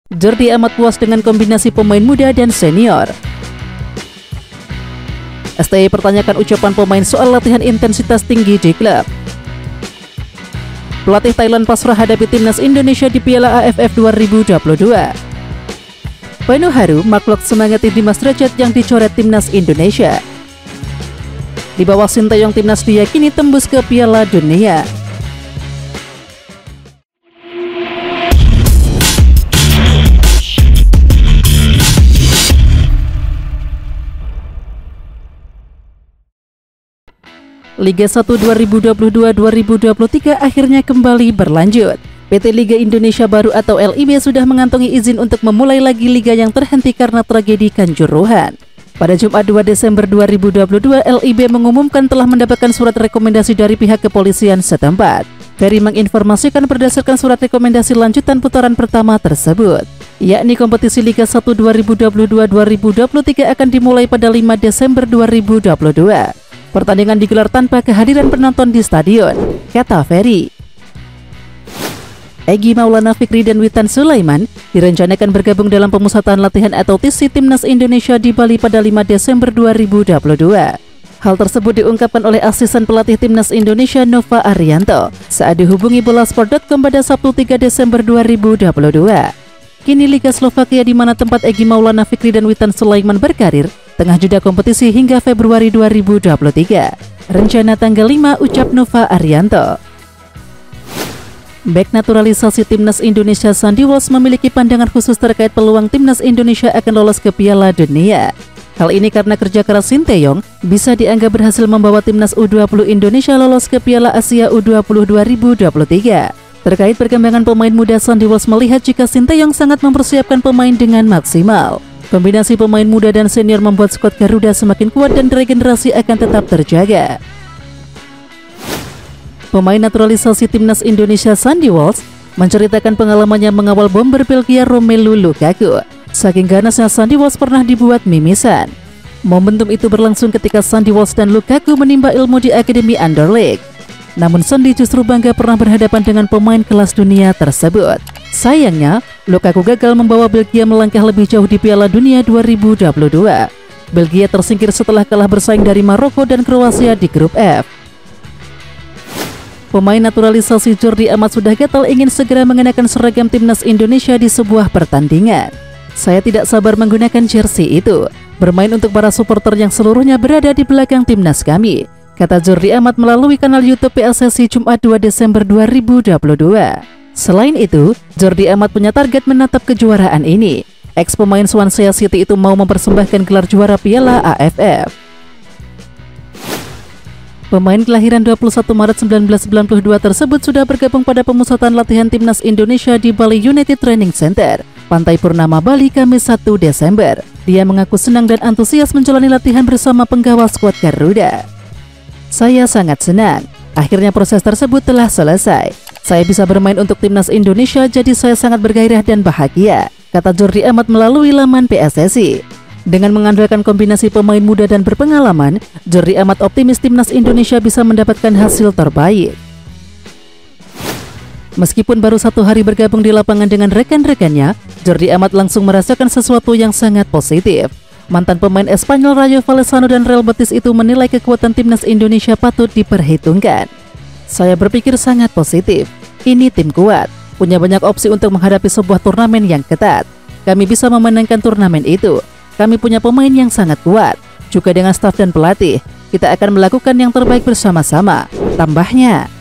Jordi amat puas dengan kombinasi pemain muda dan senior. STY pertanyakan ucapan pemain soal latihan intensitas tinggi di klub. Pelatih Thailand pasrah hadapi timnas Indonesia di Piala AFF 2022. Penuh haru makhluk semangati Dimas Derajat yang dicoret timnas Indonesia. Di bawah Sinteyong, timnas diyakini tembus ke Piala Dunia. Liga 1 2022-2023 akhirnya kembali berlanjut. PT Liga Indonesia Baru atau LIB sudah mengantongi izin untuk memulai lagi liga yang terhenti karena tragedi Kanjuruhan. Pada Jumat 2 Desember 2022, LIB mengumumkan telah mendapatkan surat rekomendasi dari pihak kepolisian setempat. Ferry menginformasikan berdasarkan surat rekomendasi lanjutan putaran pertama tersebut, yakni kompetisi Liga 1 2022-2023 akan dimulai pada 5 Desember 2022. Pertandingan digelar tanpa kehadiran penonton di stadion, kata Ferry. Egy Maulana Fikri dan Witan Sulaiman direncanakan bergabung dalam pemusatan latihan atau TISI Timnas Indonesia di Bali pada 5 Desember 2022. Hal tersebut diungkapkan oleh asisten pelatih Timnas Indonesia Nova Arianto saat dihubungi Bolasport.com pada Sabtu 3 Desember 2022. Kini Liga Slovakia, di mana tempat Egy Maulana Fikri dan Witan Sulaiman berkarir, tengah jeda kompetisi hingga Februari 2023. Rencana tanggal 5, ucap Nova Arianto. Bek naturalisasi Timnas Indonesia Sandy Walsh memiliki pandangan khusus terkait peluang Timnas Indonesia akan lolos ke Piala Dunia. Hal ini karena kerja keras Sinteyong bisa dianggap berhasil membawa Timnas U20 Indonesia lolos ke Piala Asia U20 2023. Terkait perkembangan pemain muda, Sandy Walsh melihat jika Sinteyong sangat mempersiapkan pemain dengan maksimal. Kombinasi pemain muda dan senior membuat skuad Garuda semakin kuat dan regenerasi akan tetap terjaga. Pemain naturalisasi Timnas Indonesia Sandy Walsh menceritakan pengalamannya mengawal bomber Belgia Romelu Lukaku. Saking ganasnya, Sandy Walsh pernah dibuat mimisan. Momentum itu berlangsung ketika Sandy Walsh dan Lukaku menimba ilmu di Akademi Anderlecht. Namun Sandy justru bangga pernah berhadapan dengan pemain kelas dunia tersebut. Sayangnya, Lukaku gagal membawa Belgia melangkah lebih jauh di Piala Dunia 2022. Belgia tersingkir setelah kalah bersaing dari Maroko dan Kroasia di grup F. Pemain naturalisasi Jordi amat sudah gatal ingin segera mengenakan seragam Timnas Indonesia di sebuah pertandingan. Saya tidak sabar menggunakan jersey itu, bermain untuk para supporter yang seluruhnya berada di belakang timnas kami, kata Jordi amat melalui kanal YouTube PSSI Jumat 2 Desember 2022. Selain itu, Jordi amat punya target menatap kejuaraan ini. Ex pemain Swansea City itu mau mempersembahkan gelar juara Piala AFF. Pemain kelahiran 21 Maret 1992 tersebut sudah bergabung pada pemusatan latihan Timnas Indonesia di Bali United Training Center, Pantai Purnama, Bali, Kamis 1 Desember. Dia mengaku senang dan antusias menjalani latihan bersama penggawa skuad Garuda. Saya sangat senang, akhirnya proses tersebut telah selesai. Saya bisa bermain untuk Timnas Indonesia, jadi saya sangat bergairah dan bahagia, kata Jordi amat melalui laman PSSI. Dengan mengandalkan kombinasi pemain muda dan berpengalaman, Jordi amat optimis Timnas Indonesia bisa mendapatkan hasil terbaik. Meskipun baru 1 hari bergabung di lapangan dengan rekan-rekannya, Jordi amat langsung merasakan sesuatu yang sangat positif. Mantan pemain Espanyol Rayo Vallecano dan Real Betis itu menilai kekuatan Timnas Indonesia patut diperhitungkan. Saya berpikir sangat positif. Ini tim kuat, punya banyak opsi untuk menghadapi sebuah turnamen yang ketat. Kami bisa memenangkan turnamen itu. Kami punya pemain yang sangat kuat, juga dengan staf dan pelatih. Kita akan melakukan yang terbaik bersama-sama, tambahnya.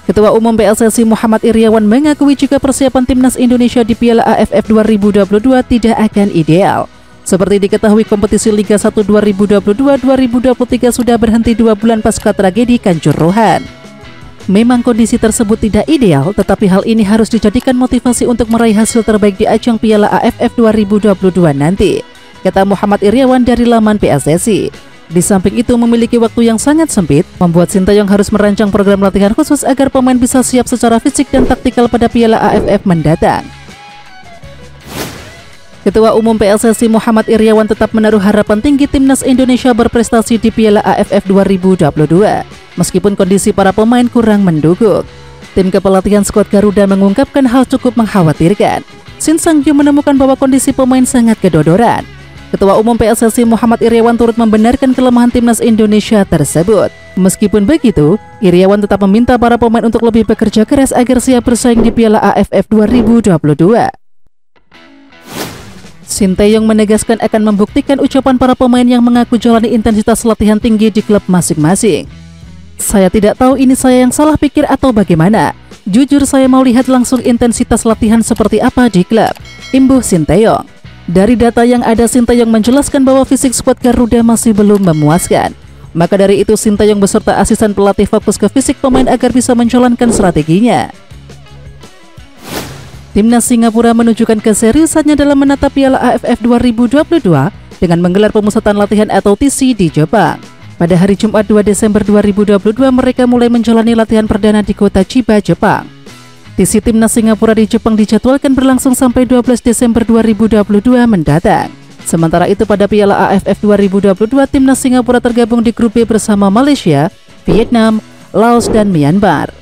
Ketua Umum PSSI Muhammad Iryawan mengakui jika persiapan Timnas Indonesia di Piala AFF 2022 tidak akan ideal. Seperti diketahui, kompetisi Liga 1 2022-2023 sudah berhenti 2 bulan pasca tragedi Kanjuruhan. Memang kondisi tersebut tidak ideal, tetapi hal ini harus dijadikan motivasi untuk meraih hasil terbaik di ajang Piala AFF 2022 nanti, kata Muhammad Iryawan dari laman PSSI. Di samping itu, memiliki waktu yang sangat sempit, membuat Sinteyong harus merancang program latihan khusus agar pemain bisa siap secara fisik dan taktikal pada Piala AFF mendatang. Ketua Umum PSSI Muhammad Iryawan tetap menaruh harapan tinggi Timnas Indonesia berprestasi di Piala AFF 2022, meskipun kondisi para pemain kurang mendukung. Tim kepelatihan skuad Garuda mengungkapkan hal cukup mengkhawatirkan. Shin Sang-Gyu menemukan bahwa kondisi pemain sangat kedodoran. Ketua Umum PSSI Muhammad Iryawan turut membenarkan kelemahan timnas Indonesia tersebut. Meskipun begitu, Iryawan tetap meminta para pemain untuk lebih bekerja keras agar siap bersaing di Piala AFF 2022. Shin Tae-yong menegaskan akan membuktikan ucapan para pemain yang mengaku jalani intensitas latihan tinggi di klub masing-masing. Saya tidak tahu ini saya yang salah pikir atau bagaimana. Jujur saya mau lihat langsung intensitas latihan seperti apa di klub, imbuh Shin Tae-yong. Dari data yang ada, Shin Tae-yong menjelaskan bahwa fisik skuad Garuda masih belum memuaskan. Maka dari itu Shin Tae-yong beserta asisten pelatih fokus ke fisik pemain agar bisa menjalankan strateginya. Timnas Singapura menunjukkan keseriusannya dalam menatap Piala AFF 2022 dengan menggelar pemusatan latihan atau TC di Jepang. Pada hari Jumat 2 Desember 2022 mereka mulai menjalani latihan perdana di kota Chiba, Jepang. TC Timnas Singapura di Jepang dijadwalkan berlangsung sampai 12 Desember 2022 mendatang. Sementara itu pada Piala AFF 2022 Timnas Singapura tergabung di grup B bersama Malaysia, Vietnam, Laos, dan Myanmar.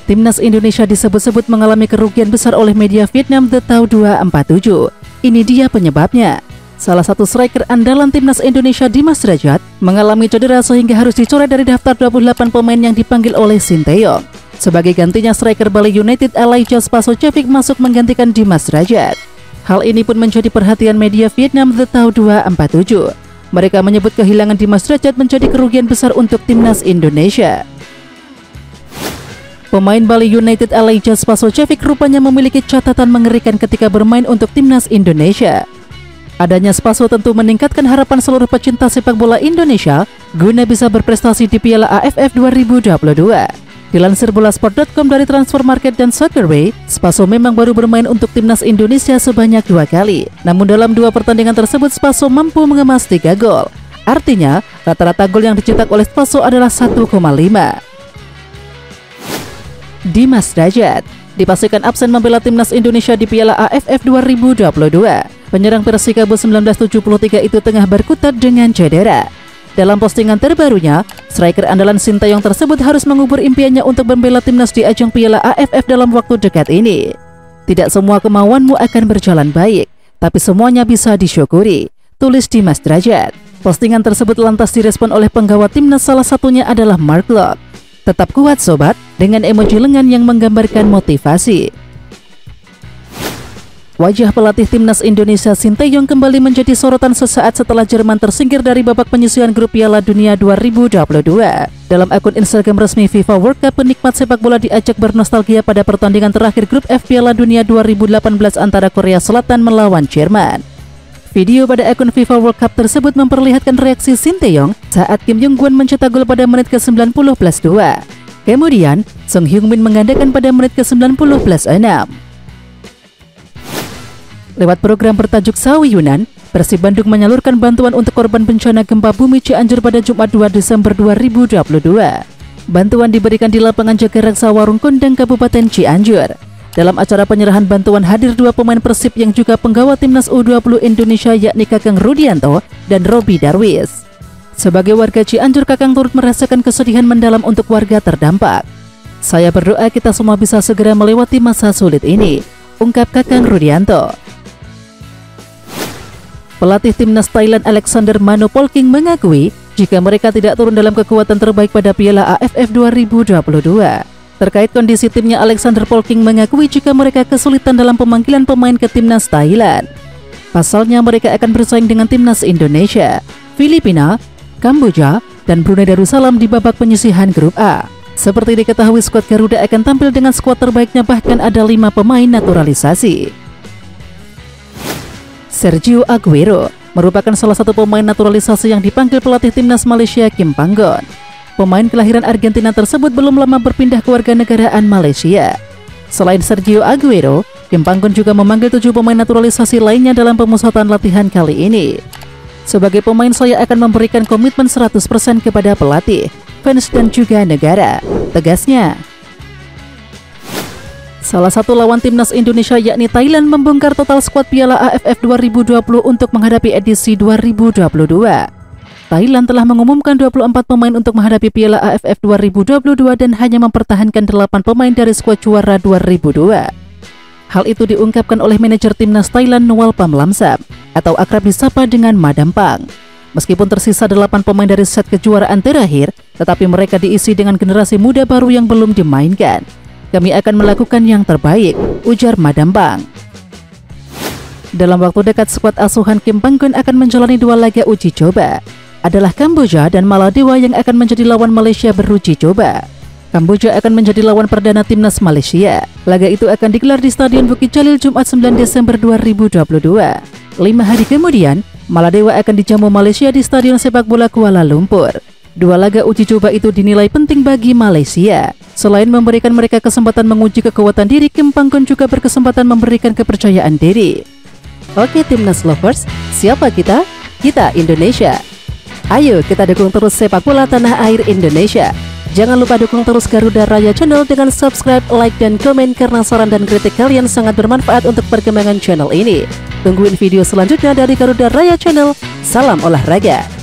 Timnas Indonesia disebut-sebut mengalami kerugian besar oleh media Vietnam The Tau 247. Ini dia penyebabnya. Salah satu striker andalan Timnas Indonesia Dimas Derajat mengalami cedera sehingga harus dicoret dari daftar 28 pemain yang dipanggil oleh Shin Tae-yong. Sebagai gantinya striker Bali United Elijah Spasojevic masuk menggantikan Dimas Derajat. Hal ini pun menjadi perhatian media Vietnam The Tau 247. Mereka menyebut kehilangan Dimas Derajat menjadi kerugian besar untuk Timnas Indonesia. Pemain Bali United Elijah Spasojevic rupanya memiliki catatan mengerikan ketika bermain untuk Timnas Indonesia. Adanya Spaso tentu meningkatkan harapan seluruh pecinta sepak bola Indonesia guna bisa berprestasi di Piala AFF 2022. Dilansir Bolasport.com dari Transfer Market dan Soccerway, Spaso memang baru bermain untuk Timnas Indonesia sebanyak 2 kali. Namun dalam 2 pertandingan tersebut Spaso mampu mengemas 3 gol. Artinya, rata-rata gol yang dicetak oleh Spaso adalah 1,5. Dimas Derajat dipastikan absen membela Timnas Indonesia di Piala AFF 2022. Penyerang Persikabo 1973 itu tengah berkutat dengan cedera. Dalam postingan terbarunya, striker andalan Shin Tae-yong tersebut harus mengubur impiannya untuk membela timnas di ajang Piala AFF dalam waktu dekat ini. Tidak semua kemauanmu akan berjalan baik, tapi semuanya bisa disyukuri, tulis Dimas Derajat. Postingan tersebut lantas direspon oleh penggawa timnas, salah satunya adalah Mark Locke. Tetap kuat sobat, dengan emoji lengan yang menggambarkan motivasi. Wajah pelatih Timnas Indonesia Shin Tae-yong kembali menjadi sorotan sesaat setelah Jerman tersingkir dari babak penyisihan grup Piala Dunia 2022. Dalam akun Instagram resmi FIFA World Cup, penikmat sepak bola diajak bernostalgia pada pertandingan terakhir grup F Piala Dunia 2018 antara Korea Selatan melawan Jerman. Video pada akun FIFA World Cup tersebut memperlihatkan reaksi Shin Tae-yong saat Kim Jong-gun mencetak gol pada menit ke-90 + 2. Kemudian, Sung Hyung-min menggandakan pada menit ke-90 + 6. Lewat program bertajuk Sawi Yunan, Persib Bandung menyalurkan bantuan untuk korban bencana gempa bumi Cianjur pada Jumat 2 Desember 2022. Bantuan diberikan di lapangan Jagaraksa Warung Kondang, Kabupaten Cianjur. Dalam acara penyerahan bantuan hadir 2 pemain Persib yang juga penggawa Timnas U20 Indonesia, yakni Kakang Rudianto dan Robi Darwis. Sebagai warga Cianjur, Kakang turut merasakan kesedihan mendalam untuk warga terdampak. Saya berdoa kita semua bisa segera melewati masa sulit ini, ungkap Kakang Rudianto. Pelatih Timnas Thailand Alexander Manu Polking mengakui jika mereka tidak turun dalam kekuatan terbaik pada Piala AFF 2022. Terkait kondisi timnya, Alexander Polking mengakui jika mereka kesulitan dalam pemanggilan pemain ke Timnas Thailand. Pasalnya mereka akan bersaing dengan Timnas Indonesia, Filipina, Kamboja, dan Brunei Darussalam di babak penyisihan grup A. Seperti diketahui, skuad Garuda akan tampil dengan skuad terbaiknya, bahkan ada 5 pemain naturalisasi. Sergio Aguero merupakan salah satu pemain naturalisasi yang dipanggil pelatih Timnas Malaysia Kim Panggon. Pemain kelahiran Argentina tersebut belum lama berpindah ke warganegaraan Malaysia. Selain Sergio Aguero, Kim Panggon juga memanggil 7 pemain naturalisasi lainnya dalam pemusatan latihan kali ini. Sebagai pemain, saya akan memberikan komitmen 100% kepada pelatih, fans dan juga negara, tegasnya. Salah satu lawan Timnas Indonesia yakni Thailand membongkar total skuad Piala AFF 2020 untuk menghadapi edisi 2022. Thailand telah mengumumkan 24 pemain untuk menghadapi Piala AFF 2022 dan hanya mempertahankan 8 pemain dari skuad juara 2002. Hal itu diungkapkan oleh manajer timnas Thailand Noel Pamlamsap atau akrab disapa dengan Madam Pang. Meskipun tersisa 8 pemain dari set kejuaraan terakhir, tetapi mereka diisi dengan generasi muda baru yang belum dimainkan. Kami akan melakukan yang terbaik, ujar Madam Pang. Dalam waktu dekat, skuad asuhan Kim Panggun akan menjalani 2 laga uji coba. Adalah Kamboja dan Maladewa yang akan menjadi lawan Malaysia beruji coba. Kamboja akan menjadi lawan perdana timnas Malaysia. Laga itu akan digelar di Stadion Bukit Jalil Jumat 9 Desember 2022. 5 hari kemudian, Maladewa akan dijamu Malaysia di Stadion Sepak Bola Kuala Lumpur. 2 laga uji coba itu dinilai penting bagi Malaysia. Selain memberikan mereka kesempatan menguji kekuatan diri, Kim Panggun juga berkesempatan memberikan kepercayaan diri. Oke Timnas Lovers, siapa kita? Kita Indonesia. Ayo kita dukung terus sepak bola tanah air Indonesia. Jangan lupa dukung terus Garuda Raya Channel dengan subscribe, like, dan komen karena saran dan kritik kalian sangat bermanfaat untuk perkembangan channel ini. Tungguin video selanjutnya dari Garuda Raya Channel. Salam olahraga.